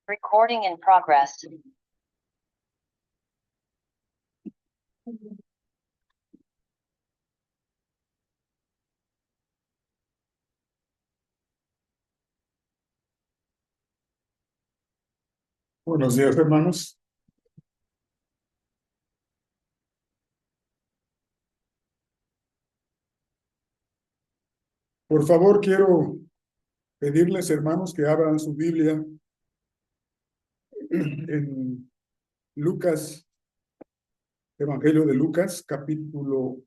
Recording in progress. Buenos días, hermanos. Por favor, quiero pedirles, hermanos, que abran su Biblia en Lucas, Evangelio de Lucas, capítulo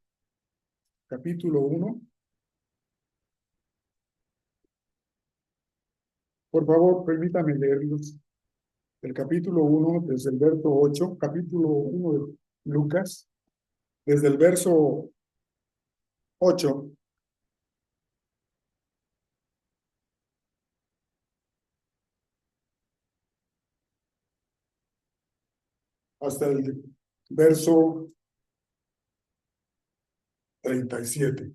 1. Por favor, permítame leerlos. El capítulo 1, desde el verso 8, capítulo 1 de Lucas, desde el verso 8 hasta el verso 37.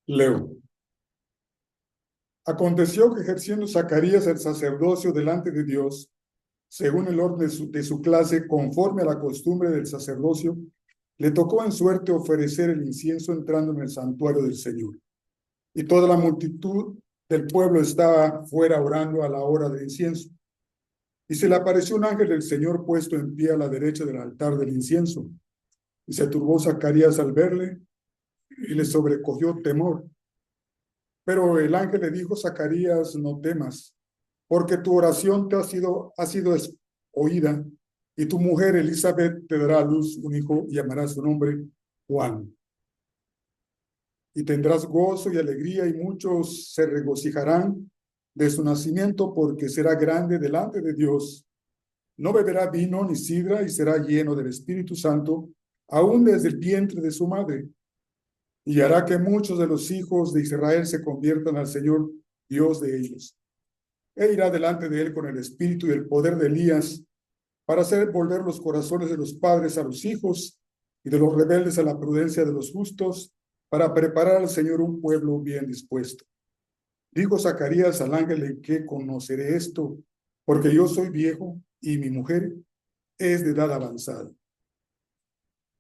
Leo. Aconteció que ejerciendo Zacarías el sacerdocio delante de Dios, según el orden de su clase, conforme a la costumbre del sacerdocio, le tocó en suerte ofrecer el incienso entrando en el santuario del Señor. Y toda la multitud del pueblo estaba fuera orando a la hora del incienso. Y se le apareció un ángel del Señor puesto en pie a la derecha del altar del incienso. Y se turbó Zacarías al verle y le sobrecogió temor. Pero el ángel le dijo: Zacarías, no temas, porque tu oración ha sido oída, y tu mujer Elizabeth te dará a luz un hijo y llamará su nombre Juan. Y tendrás gozo y alegría, y muchos se regocijarán de su nacimiento, porque será grande delante de Dios. No beberá vino ni sidra, y será lleno del Espíritu Santo, aún desde el vientre de su madre. Y hará que muchos de los hijos de Israel se conviertan al Señor, Dios de ellos. E irá delante de él con el espíritu y el poder de Elías, para hacer volver los corazones de los padres a los hijos y de los rebeldes a la prudencia de los justos, para preparar al Señor un pueblo bien dispuesto. Dijo Zacarías al ángel: ¿en qué conoceré esto? Porque yo soy viejo y mi mujer es de edad avanzada.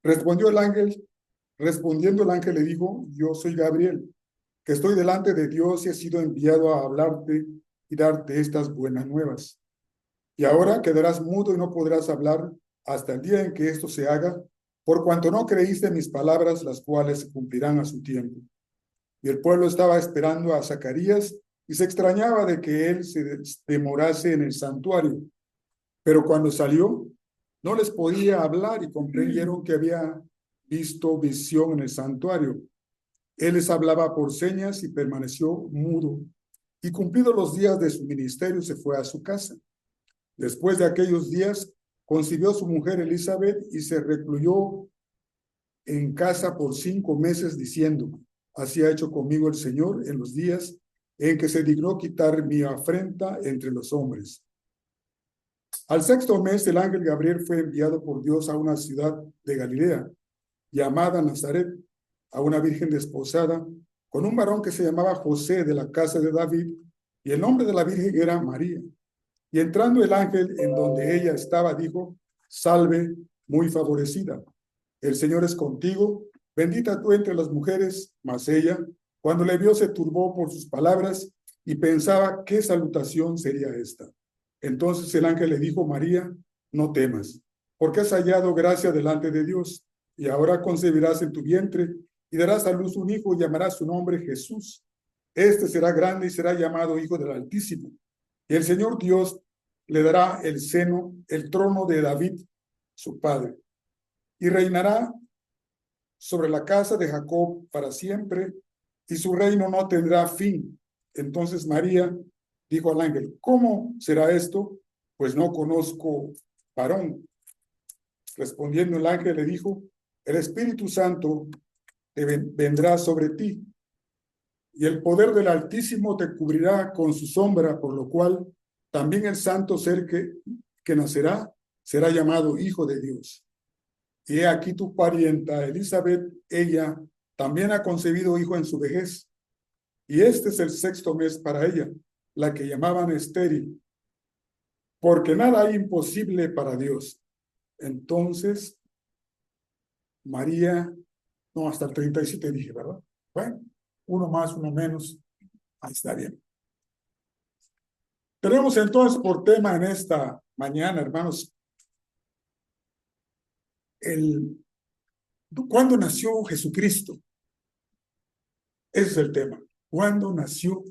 Respondiendo el ángel le dijo: yo soy Gabriel, que estoy delante de Dios y he sido enviado a hablarte y darte estas buenas nuevas. Y ahora quedarás mudo y no podrás hablar hasta el día en que esto se haga, por cuanto no creíste mis palabras, las cuales se cumplirán a su tiempo. Y el pueblo estaba esperando a Zacarías y se extrañaba de que él se demorase en el santuario. Pero cuando salió, no les podía hablar, y comprendieron que había visto visión en el santuario. Él les hablaba por señas y permaneció mudo. Y cumplidos los días de su ministerio, se fue a su casa. Después de aquellos días, concibió su mujer Elizabeth y se recluyó en casa por 5 meses, diciendo: así ha hecho conmigo el Señor en los días en que se dignó quitar mi afrenta entre los hombres. Al 6º mes, el ángel Gabriel fue enviado por Dios a una ciudad de Galilea, llamada Nazaret, a una virgen desposada con un varón que se llamaba José, de la casa de David, y el nombre de la virgen era María. Y entrando el ángel en donde ella estaba, dijo: salve, muy favorecida, el Señor es contigo, bendita tú entre las mujeres. Mas ella, cuando le vio, se turbó por sus palabras y pensaba qué salutación sería esta. Entonces el ángel le dijo: María, no temas, porque has hallado gracia delante de Dios, y ahora concebirás en tu vientre y darás a luz un hijo y llamarás su nombre Jesús. Este será grande y será llamado Hijo del Altísimo. Y el Señor Dios le dará el trono de David, su padre, y reinará sobre la casa de Jacob para siempre, y su reino no tendrá fin. Entonces María dijo al ángel: ¿cómo será esto? Pues no conozco varón. Respondiendo el ángel le dijo: el Espíritu Santo vendrá sobre ti, y el poder del Altísimo te cubrirá con su sombra, por lo cual también el santo ser que nacerá será llamado Hijo de Dios. Y he aquí tu parienta Elizabeth, ella También ha concebido hijo en su vejez, y este es el sexto mes para ella, la que llamaban estéril, porque nada hay imposible para Dios. Entonces, María, no, hasta el 37 dije, ¿verdad? Bueno, uno más, uno menos, ahí está bien. Tenemos entonces por tema en esta mañana, hermanos, ¿cuándo nació Jesucristo? Ese es el tema. ¿Cuándo nació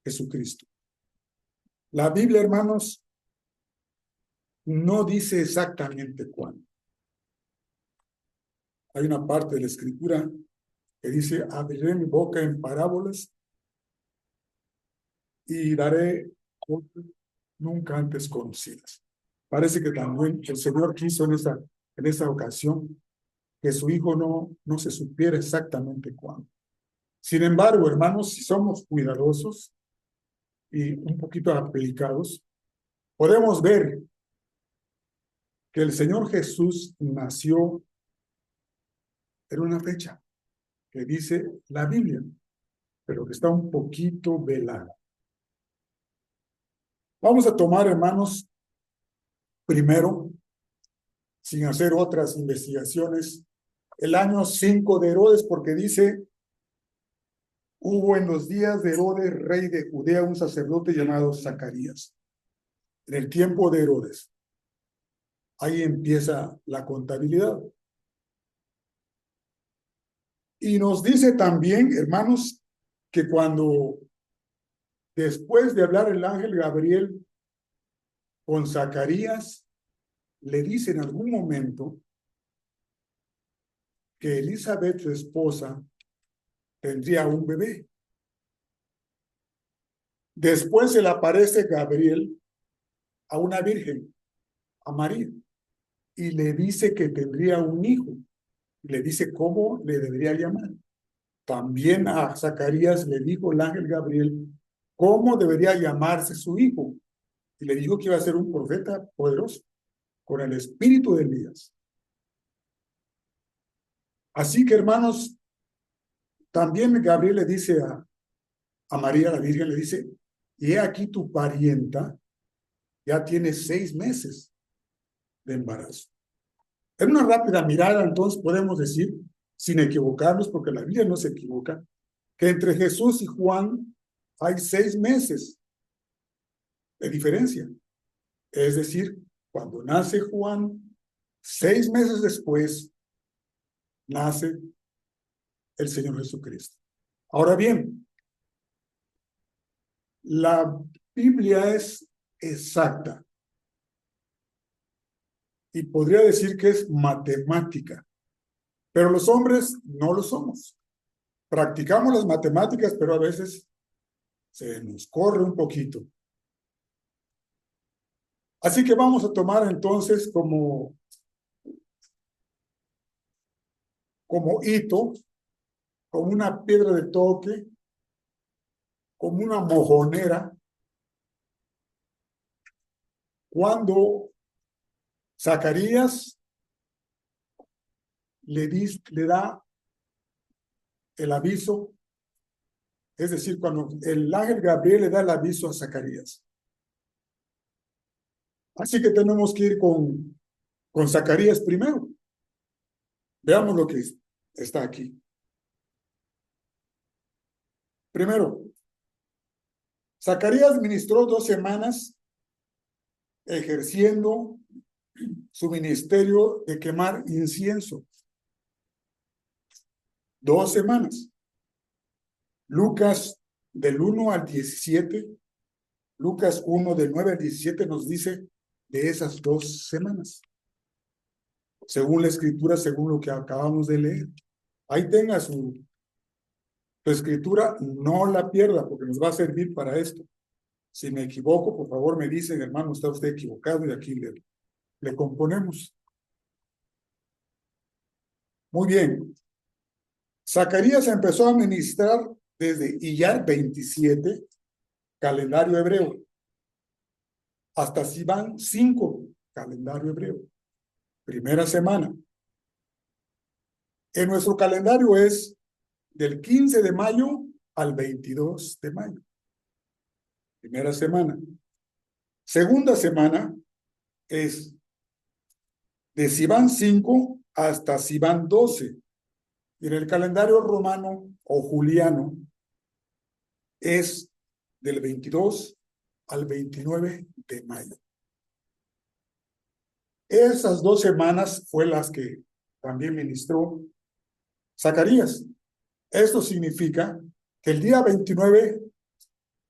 Jesucristo? La Biblia, hermanos, no dice exactamente cuándo. Hay una parte de la Escritura que dice, abriré mi boca en parábolas y daré cosas nunca antes conocidas. Parece que también el Señor quiso en esa ocasión que su Hijo no se supiera exactamente cuándo. Sin embargo, hermanos, si somos cuidadosos y un poquito aplicados, podemos ver que el Señor Jesús nació en una fecha que dice la Biblia, pero que está un poquito velada. Vamos a tomar, hermanos, primero, sin hacer otras investigaciones, el año 5 de Herodes, porque dice, hubo en los días de Herodes, rey de Judea, un sacerdote llamado Zacarías. En el tiempo de Herodes. Ahí empieza la contabilidad. Y nos dice también, hermanos, que cuando después de hablar el ángel Gabriel con Zacarías, le dice en algún momento que Elizabeth, su esposa, tendría un bebé. Después se le aparece Gabriel a una virgen, a María, y le dice que tendría un hijo. Le dice cómo le debería llamar. También a Zacarías le dijo el ángel Gabriel cómo debería llamarse su hijo. Y le dijo que iba a ser un profeta poderoso, con el espíritu de Elías. Así que, hermanos, también Gabriel le dice a María, la Virgen, le dice, y he aquí tu parienta ya tiene 6 meses de embarazo. En una rápida mirada, entonces, podemos decir, sin equivocarnos, porque la Biblia no se equivoca, que entre Jesús y Juan hay 6 meses de diferencia. Es decir, cuando nace Juan, 6 meses después, nace el Señor Jesucristo. Ahora bien, la Biblia es exacta y podría decir que es matemática, pero los hombres no lo somos. Practicamos las matemáticas, pero a veces se nos corre un poquito. Así que vamos a tomar entonces como hito, como una piedra de toque, como una mojonera, cuando Zacarías le da el aviso, es decir, cuando el ángel Gabriel le da el aviso a Zacarías. Así que tenemos que ir con Zacarías primero. Veamos lo que está aquí. Primero, Zacarías ministró 2 semanas ejerciendo su ministerio de quemar incienso. 2 semanas. Lucas del 1 al 17, Lucas 1 del 9 al 17 nos dice de esas 2 semanas. Según la escritura, según lo que acabamos de leer. Ahí tenga su escritura, no la pierda porque nos va a servir para esto. Si me equivoco, por favor me dicen, hermano, está usted equivocado y aquí le componemos. Muy bien. Zacarías empezó a ministrar desde Iyar 27, calendario hebreo, hasta Sivan 5, calendario hebreo. Primera semana. En nuestro calendario es del 15 de mayo al 22 de mayo. Primera semana. Segunda semana es de Sivan 5 hasta Sivan 12. Y en el calendario romano o juliano es del 22 al 29 de mayo. Esas 2 semanas fue las que también ministró Zacarías. Esto significa que el día 29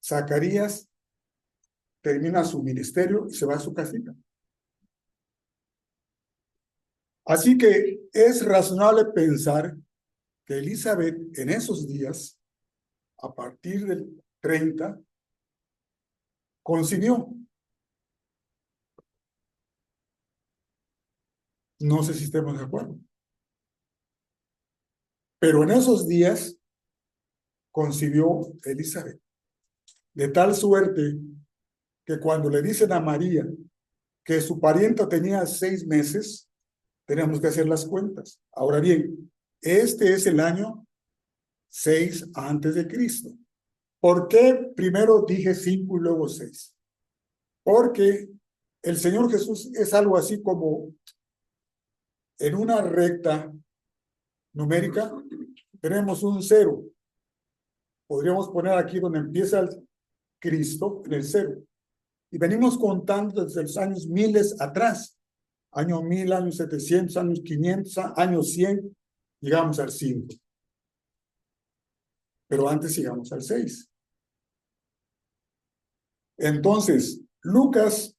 Zacarías termina su ministerio y se va a su casita. Así que es razonable pensar que Elizabeth en esos días, a partir del 30, concibió. No sé si estemos de acuerdo. Pero en esos días concibió Elizabeth. De tal suerte que cuando le dicen a María que su parienta tenía 6 meses, tenemos que hacer las cuentas. Ahora bien, este es el año 6 antes de Cristo. ¿Por qué primero dije 5 y luego 6? Porque el Señor Jesús es algo así como en una recta numérica, tenemos un 0. Podríamos poner aquí donde empieza el Cristo, en el 0. Y venimos contando desde los años miles atrás. Año 1000, años 700, años 500, años 100, llegamos al 5. Pero antes llegamos al 6. Entonces, Lucas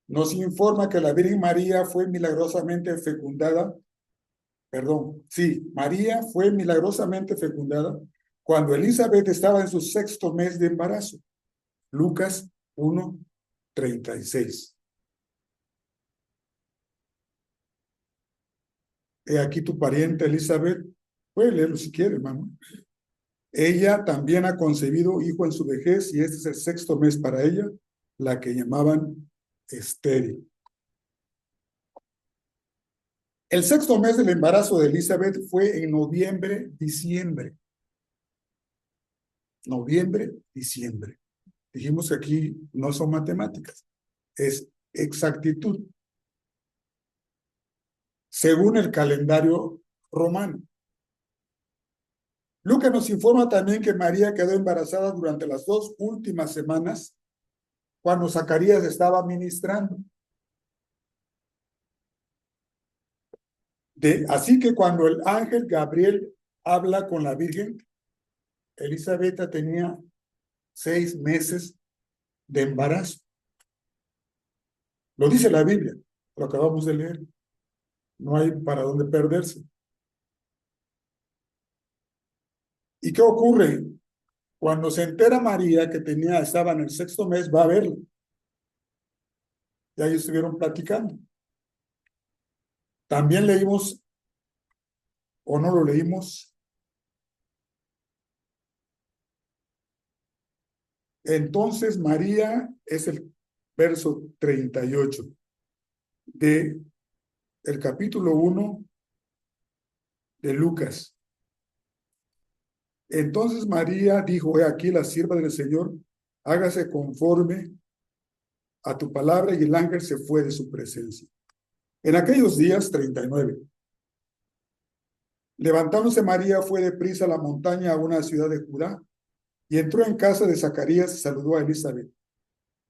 nos informa que la Virgen María fue milagrosamente fecundada. María fue milagrosamente fecundada cuando Elizabeth estaba en su 6º mes de embarazo. Lucas 1:36. He aquí tu pariente Elizabeth. Puede leerlo si quiere, hermano. Ella también ha concebido hijo en su vejez y este es el 6º mes para ella, la que llamaban estéril. El 6º mes del embarazo de Elizabeth fue en noviembre, diciembre. Noviembre, diciembre. Dijimos que aquí no son matemáticas, es exactitud. Según el calendario romano. Lucas nos informa también que María quedó embarazada durante las 2 últimas semanas cuando Zacarías estaba ministrando. Así que cuando el ángel Gabriel habla con la Virgen, Elizabeth tenía 6 meses de embarazo. Lo dice la Biblia, lo acabamos de leer. No hay para dónde perderse. ¿Y qué ocurre? Cuando se entera María que estaba en el 6º mes, va a verlo. Y ahí estuvieron platicando. También leímos, o no lo leímos. Entonces María es el verso 38 de el capítulo 1 de Lucas. Entonces María dijo: he aquí la sierva del Señor, hágase conforme a tu palabra, y el ángel se fue de su presencia. En aquellos días, 39, levantándose María, fue deprisa a la montaña, a una ciudad de Judá, y entró en casa de Zacarías y saludó a Elizabeth.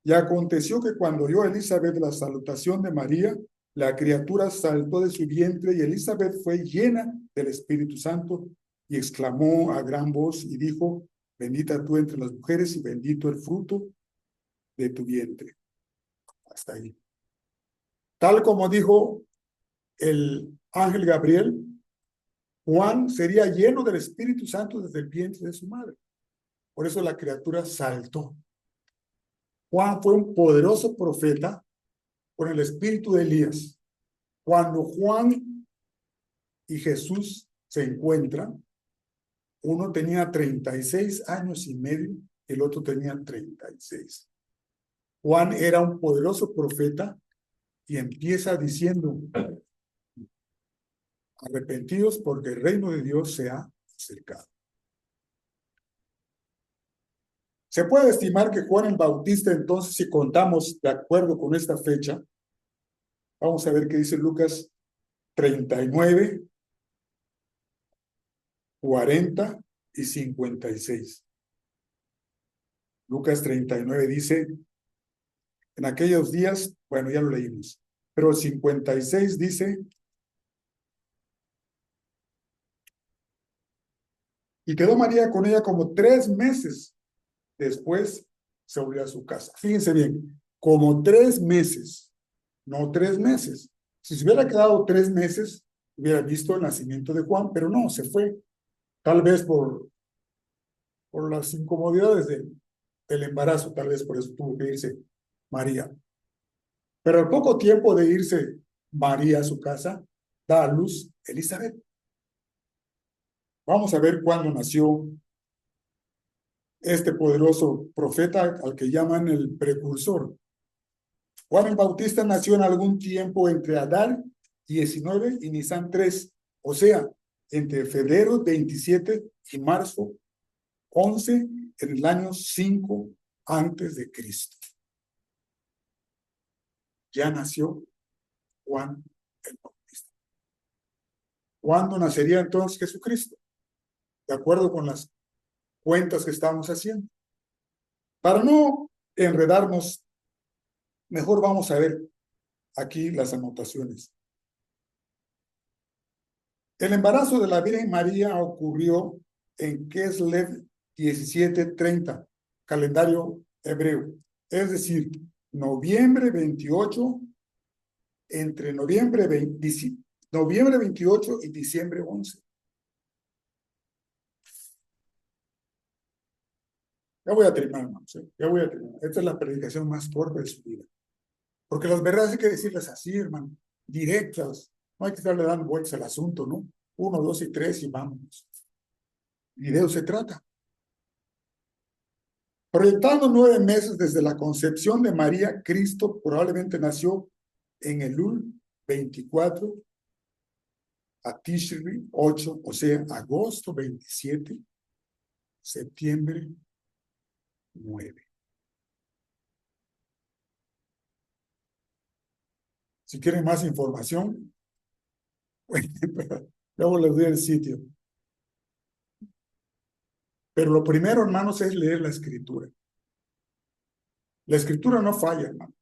Y aconteció que cuando oyó Elizabeth la salutación de María, la criatura saltó de su vientre, y Elizabeth fue llena del Espíritu Santo, y exclamó a gran voz y dijo: bendita tú entre las mujeres y bendito el fruto de tu vientre. Hasta ahí. Tal como dijo el ángel Gabriel, Juan sería lleno del Espíritu Santo desde el vientre de su madre. Por eso la criatura saltó. Juan fue un poderoso profeta con el espíritu de Elías. Cuando Juan y Jesús se encuentran, uno tenía 36 años y medio, el otro tenía 36. Juan era un poderoso profeta y empieza diciendo: arrepentidos porque el reino de Dios se ha acercado. Se puede estimar que Juan el Bautista, entonces, si contamos de acuerdo con esta fecha, vamos a ver qué dice Lucas 39, 40 y 56. Lucas 39 dice, en aquellos días, bueno, ya lo leímos, pero 56 dice, y quedó María con ella como 3 meses. Después se volvió a su casa. Fíjense bien, como 3 meses, no 3 meses. Si se hubiera quedado 3 meses, hubiera visto el nacimiento de Juan, pero no, se fue. Tal vez por las incomodidades del embarazo, tal vez por eso tuvo que irse María. Pero al poco tiempo de irse María a su casa, da a luz Elizabeth. Vamos a ver cuándo nació este poderoso profeta al que llaman el precursor. Juan el Bautista nació en algún tiempo entre Adar 19 y Nisan 3, o sea, entre febrero 27 y marzo 11 en el año 5 antes de Cristo. Ya nació Juan el Bautista. ¿Cuándo nacería entonces Jesucristo? De acuerdo con las cuentas que estamos haciendo. Para no enredarnos, mejor vamos a ver aquí las anotaciones. El embarazo de la Virgen María ocurrió en Kislev 1730, calendario hebreo, es decir, noviembre 28, entre noviembre 28 y diciembre 11. Ya voy a terminar, hermanos, ya voy a terminar. Esta es la predicación más corta de su vida. Porque las verdades hay que decirlas así, hermano, directas. No hay que estarle dando vueltas al asunto, ¿no? 1, 2 y 3 y vámonos. Y de eso se trata. Proyectando 9 meses desde la concepción de María, Cristo probablemente nació en Elul 24 a Tishri 8, o sea, agosto 27, septiembre 9. Si quieren más información, luego les doy el sitio. Pero lo primero, hermanos, es leer la escritura. La escritura no falla, hermano.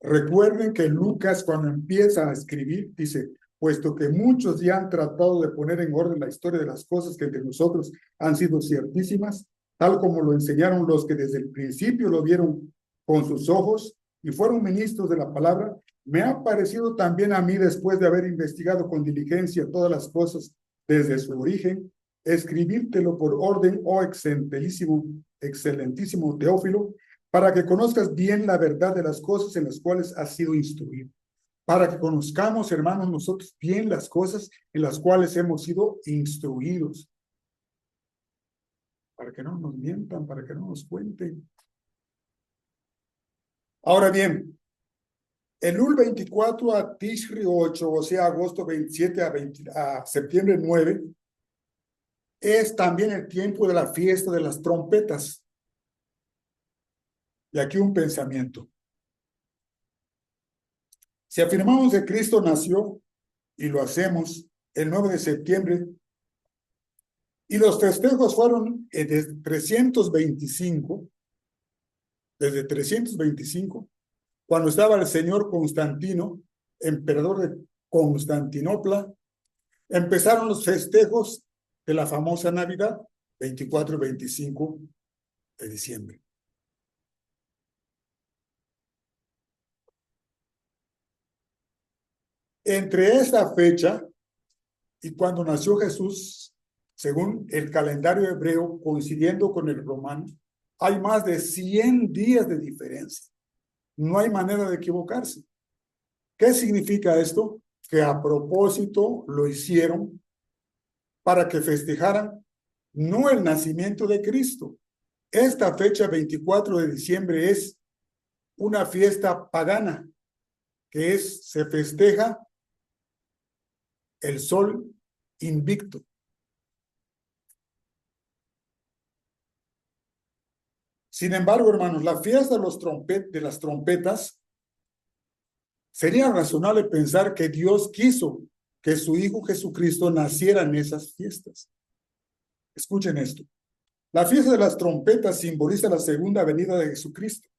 Recuerden que Lucas, cuando empieza a escribir, dice, puesto que muchos ya han tratado de poner en orden la historia de las cosas que entre nosotros han sido ciertísimas, tal como lo enseñaron los que desde el principio lo vieron con sus ojos y fueron ministros de la palabra, me ha parecido también a mí, después de haber investigado con diligencia todas las cosas desde su origen, escribírtelo por orden, oh excelentísimo Teófilo, para que conozcas bien la verdad de las cosas en las cuales has sido instruido, para que conozcamos, hermanos, nosotros bien las cosas en las cuales hemos sido instruidos, para que no nos mientan, para que no nos cuenten. Ahora bien, Elul 24 a Tishri 8, o sea, agosto 27 a septiembre 9, es también el tiempo de la fiesta de las trompetas. Y aquí un pensamiento. Si afirmamos que Cristo nació, y lo hacemos el 9 de septiembre, y los festejos fueron desde 325, cuando estaba el señor Constantino, emperador de Constantinopla, empezaron los festejos de la famosa Navidad, 24 y 25 de diciembre. Entre esta fecha y cuando nació Jesús, según el calendario hebreo, coincidiendo con el romano, hay más de 100 días de diferencia. No hay manera de equivocarse. ¿Qué significa esto? Que a propósito lo hicieron para que festejaran no el nacimiento de Cristo. Esta fecha 24 de diciembre es una fiesta pagana, que se festeja el sol invicto. Sin embargo, hermanos, la fiesta de las trompetas, sería razonable pensar que Dios quiso que su Hijo Jesucristo naciera en esas fiestas. Escuchen esto. La fiesta de las trompetas simboliza la segunda venida de Jesucristo.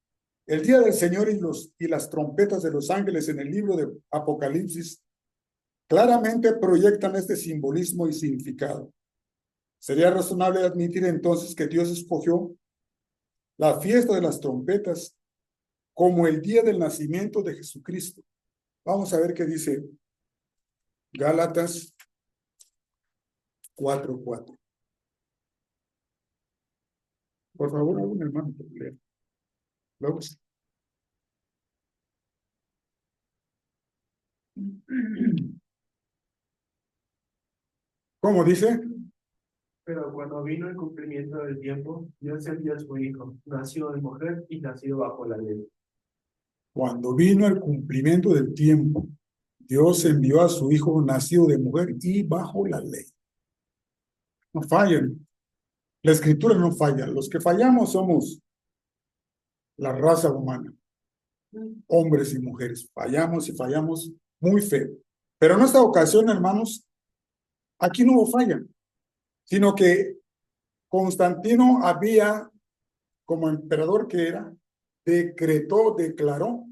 El día del Señor y las trompetas de los ángeles en el libro de Apocalipsis claramente proyectan este simbolismo y significado. Sería razonable admitir entonces que Dios escogió la fiesta de las trompetas como el día del nacimiento de Jesucristo. Vamos a ver qué dice Gálatas 4:4. Por favor, algún hermano, lea. Vamos. ¿Cómo dice? Pero cuando vino el cumplimiento del tiempo, Dios envió a su Hijo, nacido de mujer y nacido bajo la ley. Cuando vino el cumplimiento del tiempo, Dios envió a su Hijo nacido de mujer y bajo la ley. No fallan. La Escritura no falla. Los que fallamos somos la raza humana, hombres y mujeres. Fallamos y fallamos muy feo. Pero en esta ocasión, hermanos, aquí no hubo falla, sino que Constantino había, como emperador que era, declaró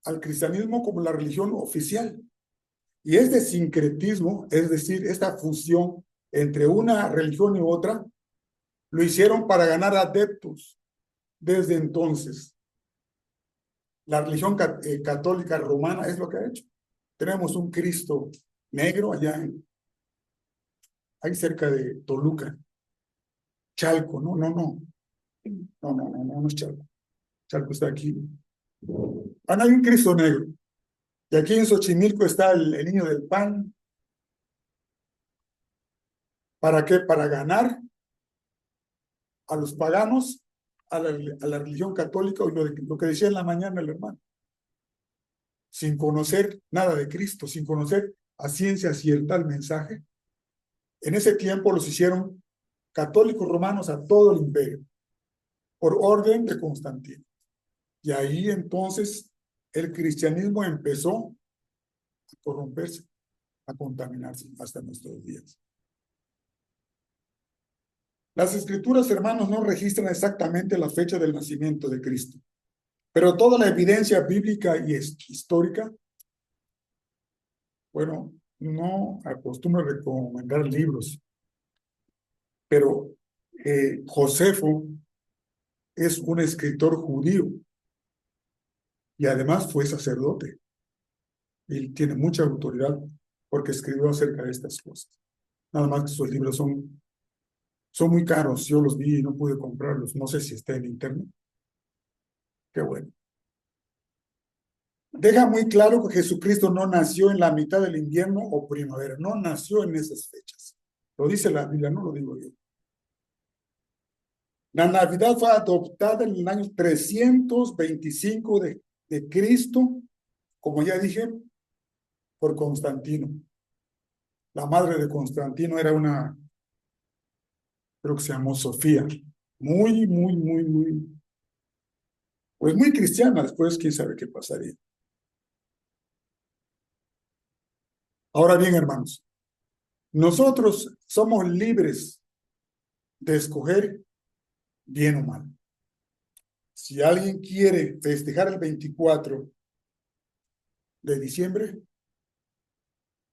al cristianismo como la religión oficial. Y este sincretismo, es decir, esta fusión entre una religión y otra, lo hicieron para ganar adeptos. Desde entonces, la religión católica romana es lo que ha hecho. Tenemos un Cristo negro allá ahí cerca de Toluca, Chalco, no es Chalco. Chalco está aquí. Hay un Cristo negro. Y aquí en Xochimilco está el niño del pan. ¿Para qué? Para ganar a los paganos, a la religión católica, o lo que decía en la mañana el hermano, sin conocer nada de Cristo, sin conocer a ciencia cierta el mensaje. En ese tiempo los hicieron católicos romanos a todo el imperio, por orden de Constantino. Y ahí entonces el cristianismo empezó a corromperse, a contaminarse hasta nuestros días. Las escrituras, hermanos, no registran exactamente la fecha del nacimiento de Cristo, pero toda la evidencia bíblica y histórica, bueno, no acostumbro a recomendar libros, pero Josefo es un escritor judío y además fue sacerdote. Y tiene mucha autoridad porque escribió acerca de estas cosas. Nada más que sus libros son muy caros. Yo los vi y no pude comprarlos. No sé si está en internet. Qué bueno. Deja muy claro que Jesucristo no nació en la mitad del invierno o primavera. No nació en esas fechas. Lo dice la Biblia, no lo digo yo. La Navidad fue adoptada en el año 325 de Cristo, como ya dije, por Constantino. La madre de Constantino era una, creo que se llamó Sofía, pues muy cristiana. Después, quién sabe qué pasaría. Ahora bien, hermanos, nosotros somos libres de escoger bien o mal. Si alguien quiere festejar el 24 de diciembre,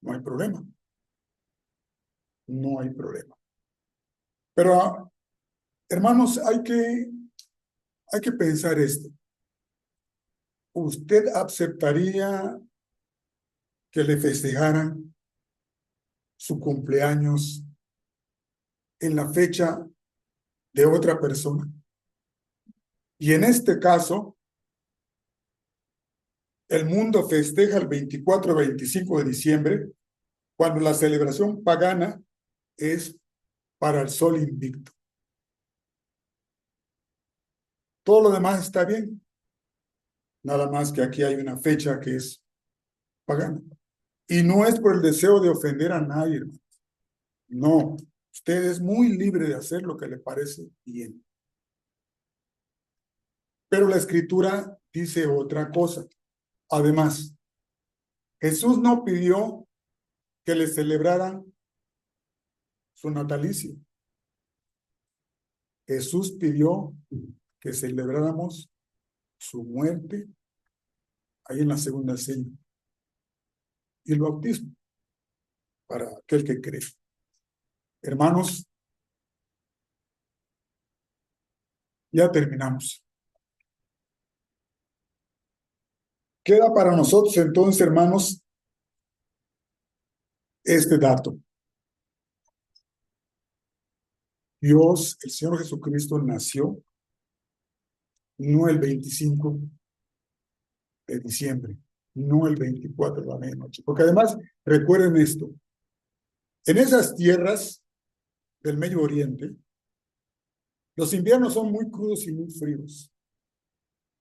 no hay problema. No hay problema. Pero, hermanos, hay que pensar esto. ¿Usted aceptaría que le festejaran su cumpleaños en la fecha de otra persona? Y en este caso, el mundo festeja el 24-25 de diciembre, cuando la celebración pagana es para el sol invicto. Todo lo demás está bien, nada más que aquí hay una fecha que es pagana. Y no es por el deseo de ofender a nadie, hermano. No, usted es muy libre de hacer lo que le parece bien. Pero la Escritura dice otra cosa. Además, Jesús no pidió que le celebraran su natalicio. Jesús pidió que celebráramos su muerte ahí en la segunda cena y el bautismo para aquel que cree. Hermanos, ya terminamos. Queda para nosotros entonces, hermanos, este dato. Dios, el Señor Jesucristo, nació no el 25 de diciembre, no el 24 de la medianoche. Porque además, recuerden esto, en esas tierras del Medio Oriente, los inviernos son muy crudos y muy fríos.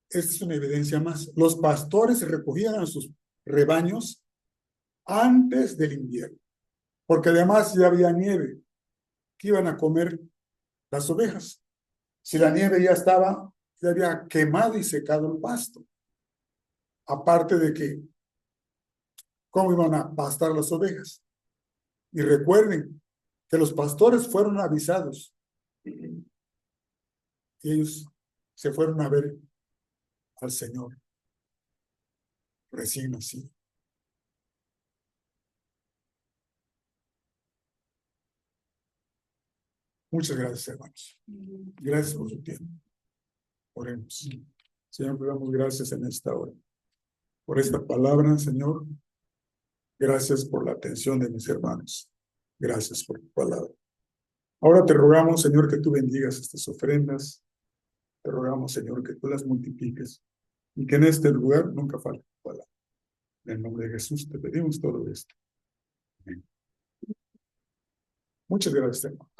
Esta es una evidencia más. Los pastores recogían a sus rebaños antes del invierno, porque además ya había nieve. ¿Qué iban a comer las ovejas? Si la nieve ya estaba, ya había quemado y secado el pasto. Aparte de que, ¿cómo iban a pastar las ovejas? Y recuerden que los pastores fueron avisados y ellos se fueron a ver al Señor recién nacido. Muchas gracias, hermanos. Gracias por su tiempo. Oremos. Señor, te damos gracias en esta hora por esta palabra, Señor. Gracias por la atención de mis hermanos. Gracias por tu palabra. Ahora te rogamos, Señor, que tú bendigas estas ofrendas. Te rogamos, Señor, que tú las multipliques y que en este lugar nunca falte tu palabra. En el nombre de Jesús te pedimos todo esto. Amén. Muchas gracias, hermano.